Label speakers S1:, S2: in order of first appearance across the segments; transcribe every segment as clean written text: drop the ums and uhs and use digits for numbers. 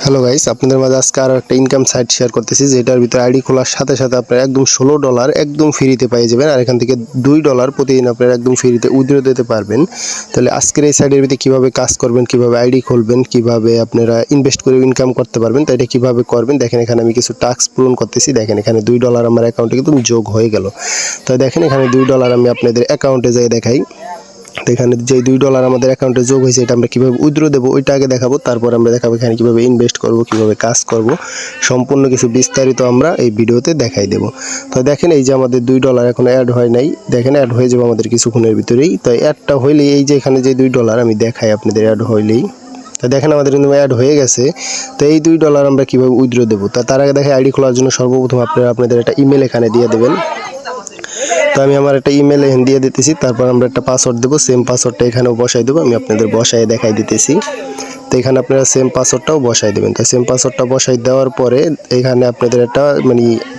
S1: Hello guys, আপনাদের মাঝে আজকে আরও একটা ইনকাম সাইট শেয়ার করতেছি, যেটার ভিতরে আইডি খোলার সাথে সাথে আপনারা একদম $16 একদম ফ্রিতে পেয়ে যাবেন। আর এখান থেকে $2 প্রতিদিন আপনারা একদম ফ্রিতে উইথড্র দিতে পারবেন। তাহলে আজকের এই সাইটের ভিতরে কীভাবে কাজ করবেন, কীভাবে আইডি খুলবেন, কীভাবে আপনারা ইনভেস্ট করে ইনকাম করতে পারবেন, তো এটা কীভাবে করবেন দেখেন। এখানে আমি কিছু টাস্ক পূরণ করতেছি। দেখেন এখানে $2 আমার অ্যাকাউন্টে কিন্তু যোগ হয়ে গেল। তো দেখেন এখানে $2 আমি আপনাদের অ্যাকাউন্টে যাই দেখাই। তো এখানে যে $2 আমাদের অ্যাকাউন্টে যোগ হয়েছে, এটা আমরা কীভাবে উইথড্র দেবো ওইটা আগে দেখাবো, তারপর আমরা দেখাবো এখানে কীভাবে ইনভেস্ট করব, কীভাবে কাজ করব, সম্পূর্ণ কিছু বিস্তারিত আমরা এই ভিডিওতে দেখাই দেবো। তো দেখেন এই যে আমাদের $2 এখন অ্যাড হয় নাই, দেখেন অ্যাড হয়ে যাবে আমাদের কিছুক্ষণের ভিতরেই। তো অ্যাডটা হইলেই এই যে এখানে যে $2 আমি দেখাই আপনাদের অ্যাড হইলেই, তো দেখেন আমাদের কিন্তু অ্যাড হয়ে গেছে। তো এই $2 আমরা কীভাবে উইথড্র দেবো, তার আগে দেখে আইডি খোলার জন্য সর্বপ্রথম আপনারা আপনাদের একটা ইমেল এখানে দিয়ে দেবেন। তো আমি আমার একটা ইমেল এখানে দিয়ে দিতেছি, তারপর আমরা একটা পাসওয়ার্ড দেবো, সেম পাসওয়ার্ডটা এখানেও বসাই দেবো। আমি আপনাদের বসায় দেখাই দিতেছি। তো এখানে আপনারা সেম পাসওয়ার্ডটাও বসাই দেবেন। তো সেম পাসওয়ার্ডটা বসাই দেওয়ার পরে এখানে আপনাদের একটা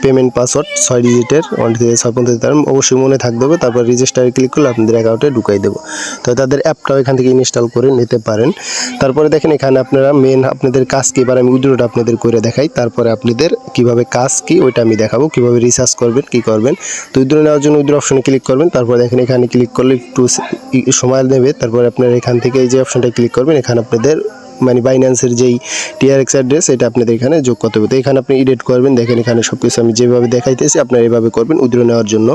S1: পেমেন্ট পাসওয়ার্ড 6 ডিজিটের 1 থেকে 6 পর্যন্ত অবশ্যই মনে থাকতে হবে। তারপর রেজিস্টারে ক্লিক করলে আপনাদের অ্যাকাউন্টে ঢুকাই দেবো। তো তাদের অ্যাপটাও এখান থেকে ইনস্টল করে নিতে পারেন। তারপরে দেখেন এখানে আপনারা আপনাদের কাজ কি, এবার আমি উইথড্রটা আপনাদের করে দেখাই। তারপরে আপনাদের কিভাবে কাজ কি ওইটা আমি দেখাবো, কিভাবে রিসার্চ করবেন, কি করবেন। তো উইথড্র নেওয়ার জন্য উইথড্র অপশনে ক্লিক করবেন। তারপর দেখেন এখানে ক্লিক করলে একটু সময় নেবে। তারপরে আপনারা এখান থেকে এই যে অপশনটা ক্লিক করবেন, এখানে আপনাদের বাইন্যান্সের যেই TRX অ্যাড্রেস এটা আপনাদের এখানে যোগ করতে হবে। তো এখানে আপনি এডিট করবেন। দেখেন এখানে সব কিছু আমি যেভাবে দেখাইতেছি আপনারা এভাবে করবেন উইথড্র নেওয়ার জন্য।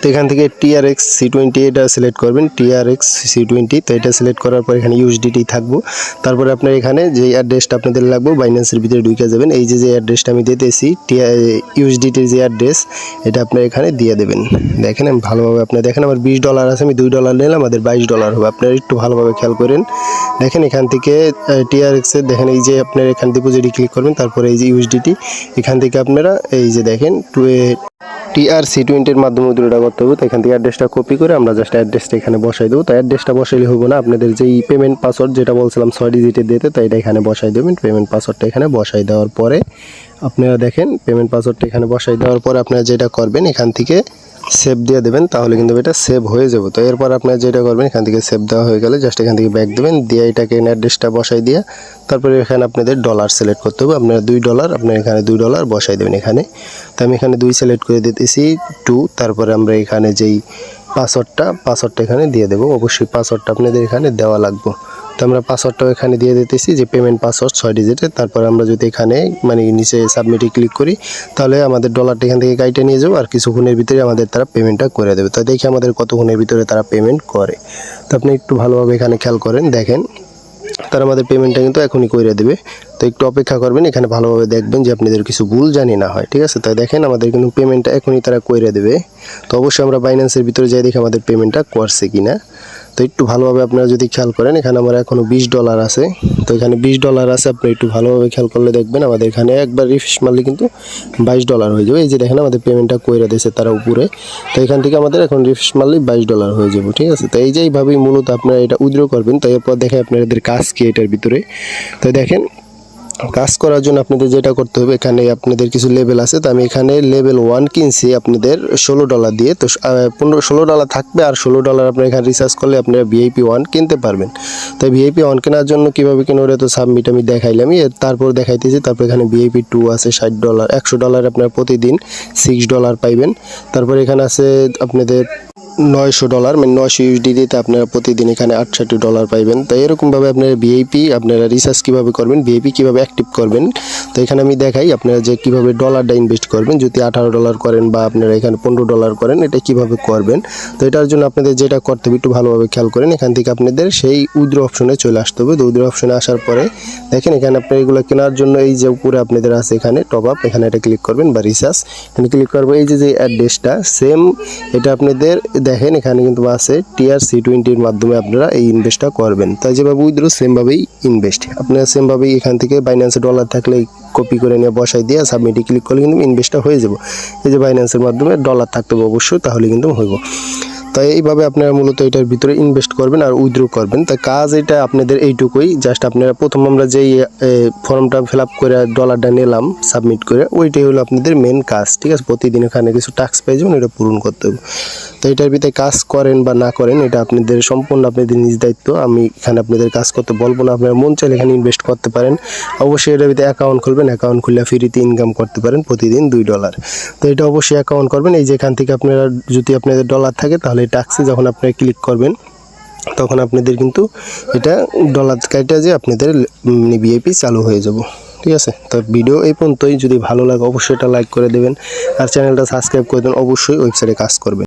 S1: তো এখান থেকে TRX C20 এটা সিলেক্ট করবেন, TRX C20। তো এটা সিলেক্ট করার পর এখানে USDT থাকবো। তারপরে আপনার এখানে যে অ্যাড্রেসটা আপনাদের লাগবে বাইন্যান্সের ভিতরে ঢুকে যাবেন। এই যে অ্যাড্রেসটা আমি দিতেছি USDTর যে অ্যাড্রেস এটা আপনার এখানে দিয়ে দেবেন। দেখেন আমি ভালোভাবে আপনার দেখেন আমার $20 আছে, আমি $2 নিলাম, আমাদের $22 হবে। আপনারা একটু ভালোভাবে খেয়াল করেন। দেখেন এখান থেকে TRX এর দেখেন এই যে আপনার এখান থেকে ডিপোজিটে ক্লিক করবেন, তারপরে এই যে USDT এখান থেকে আপনারা এই যে দেখেন TRC20 এর মাধ্যমে উইথড্রটা করতে হবে। তো এখান থেকে অ্যাড্রেসটা কপি করে আমরা জাস্ট অ্যাড্রেসটা এখানে বসাই দেবো। তো অ্যাড্রেসটা বসাইলে হবে না, আপনাদের যেই পেমেন্ট পাসওয়ার্ড যেটা বলছিলাম 6 ডিজিটের দিতে, তো এটা এখানে বসাই দেবেন। পেমেন্ট পাসওয়ার্ডটা এখানে বসাই দেওয়ার পরে আপনারা দেখেন পেমেন্ট পাসওয়ার্ডটা এখানে বসাই দেওয়ার পরে আপনারা যেটা করবেন এখান থেকে সেভ দিয়ে দেবেন, তাহলে কিন্তু এটা সেভ হয়ে যাবে। তো এরপর আপনারা যেটা করবেন এখান থেকে সেভ দেওয়া হয়ে গেলে জাস্ট এখান থেকে ব্যাক দেবেন, দিয়ে এটাকে অ্যাড্রেসটা বসাই দিয়ে তারপরে এখানে আপনাদের ডলার সিলেক্ট করতে হবে। আপনারা $2 আপনারা এখানে $2 বসাই দেবেন এখানে। তো আমি এখানে 2 সিলেক্ট করে দিতেছি 2। তারপরে আমরা এখানে যেই পাসওয়ার্ডটা এখানে দিয়ে দেবো। অবশ্যই পাসওয়ার্ডটা আপনাদের এখানে দেওয়া লাগবে। তো আমরা পাসওয়ার্ডটাও এখানে দিয়ে দিতেছি যে পেমেন্ট পাসওয়ার্ড 6 ডিজিটের। তারপরে আমরা যদি এখানে নিচে সাবমিটে ক্লিক করি তাহলে আমাদের ডলারটা এখান থেকে কাইটে নিয়ে যাবো, আর কিছুক্ষণের ভিতরে আমাদের তারা পেমেন্টটা করে দেবে। তো দেখি আমাদের কতক্ষণের ভিতরে তারা পেমেন্ট করে। তো আপনি একটু ভালোভাবে এখানে খেয়াল করেন, দেখেন তারা আমাদের পেমেন্টটা কিন্তু এখনই করে দেবে। তো একটু অপেক্ষা করবেন, এখানে ভালোভাবে দেখবেন যে আপনাদের কিছু ভুল জানি না হয়, ঠিক আছে। তাই দেখেন আমাদের কিন্তু পেমেন্টটা এখনই তারা করে দেবে। তো অবশ্যই আমরা বাইন্যান্সের ভিতরে যাই দেখি আমাদের পেমেন্টটা করছে কিনা। তো একটু ভালোভাবে আপনারা যদি খেয়াল করেন এখানে আমার এখনও $20 আছে। তো এখানে $20 আছে, আপনি একটু ভালোভাবে খেয়াল করলে দেখবেন আমাদের এখানে একবার রিফ্রেশ মারলে কিন্তু $22 হয়ে যাবে। এই যে দেখেন আমাদের পেমেন্টটা কইরা দিয়েছে তারা উপরে। তো এখান থেকে আমাদের এখন রিফ্রেশ মারলে $22 হয়ে যাবে, ঠিক আছে। তো এই যে এইভাবেই মূলত আপনারা এটা উইথড্র করবেন। তো এরপর দেখেন আপনাদের কাজ কি এটার ভিতরে। তো দেখেন কাজ করার জন্য আপনাদের যেটা করতে হবে এখানে আপনাদের কিছু লেভেল আছে। তো আমি এখানে লেভেল 1 কিনছি আপনাদের $16 দিয়ে। তো $16 থাকবে, আর $16 আপনারা এখানে রিসার্চ করলে আপনারা VIP 1 কিনতে পারবেন। তো VIP 1 কেনার জন্য কীভাবে কিনে ওটা তো সাবমিট আমি দেখাইলাম, তারপর দেখাইতেছি। তারপর এখানে VIP 2 আছে $60, $100 আপনারা প্রতিদিন $6 পাইবেন। তারপর এখানে আছে আপনাদের $900 900 USDT আপনারা প্রতিদিন এখানে $68 পাইবেন। তো এরকমভাবে আপনারা VIP আপনারা রিসার্চ কীভাবে করবেন, VIP কীভাবে অ্যাক্টিভ করবেন। তো এখানে আমি দেখাই আপনারা যে কীভাবে ডলারটা ইনভেস্ট করবেন, যদি $18 করেন বা আপনারা এখানে $15 করেন, এটা কীভাবে করবেন। তো এটার জন্য আপনাদের যেটা করতে হবে একটু ভালোভাবে খেয়াল করেন। এখান থেকে আপনাদের সেই উইথড্র অপশনে চলে আসতে হবে। তো উইথড্র অপশনে আসার পরে দেখেন এখানে আপনারা এগুলো কেনার জন্য এই যে উপরে আপনাদের আছে এখানে টপ আপ, এখানে এটা ক্লিক করবেন বা রিসার্চ এখানে ক্লিক করবো। এই যে অ্যাড্রেসটা সেম এটা আপনাদের দেখেন এখানে কিন্তু আছে TRC20 এর মাধ্যমে আপনারা এই ইনভেস্টটা করবেন। তাই যেভাবে উইথড্র সেমভাবেই ইনভেস্ট আপনারা সেমভাবেই এখান থেকে বাইন্যান্সে ডলার থাকলে কপি করে নিয়ে বসাই দিয়ে সাবমিটে ক্লিক করলে কিন্তু ইনভেস্টটা হয়ে যাবে। এই যে বাইন্যান্সের মাধ্যমে ডলার থাকতে হবে অবশ্যই, তাহলে কিন্তু হইব। তো তাই এইভাবে আপনারা মূলত এটার ভিতরে ইনভেস্ট করবেন আর উইথড্র করবেন। তাই কাজ এটা আপনাদের এইটুকুই, জাস্ট আপনারা প্রথম আমরা যেই ফর্মটা ফিল আপ করে ডলারটা নিলাম সাবমিট করে, ওইটাই হলো আপনাদের মেন কাজ, ঠিক আছে। প্রতিদিন এখানে কিছু টাস্ক পেয়ে যাবেন, এটা পূরণ করতে হবে। তো এটার ভিতরে কাজ করেন বা না করেন এটা আপনাদের সম্পূর্ণ আপনাদের নিজ দায়িত্ব। আমি এখানে আপনাদের কাজ করতে বলবো না, আপনারা মন চাইলে এখানে ইনভেস্ট করতে পারেন। অবশ্যই এটার ভিতরে অ্যাকাউন্ট খুলবেন, অ্যাকাউন্ট খুললে ফ্রিতে ইনকাম করতে পারেন প্রতিদিন $2। তো এটা অবশ্যই অ্যাকাউন্ট করবেন। এই যে এখান থেকে আপনারা যদি আপনাদের ডলার থাকে তাহলে টাস্কে যখন আপনারা ক্লিক করবেন তখন আপনাদের কিন্তু এটা ডলার কাইটা যে আপনাদের ভিআইপি চালু হয়ে যাব, ঠিক আছে। তো ভিডিও এই পর্যন্তই। যদি ভালো লাগে অবশ্যই এটা লাইক করে দেবেন আর চ্যানেলটা সাবস্ক্রাইব করে দেবেন। অবশ্যই ওয়েবসাইটে কাজ করবেন।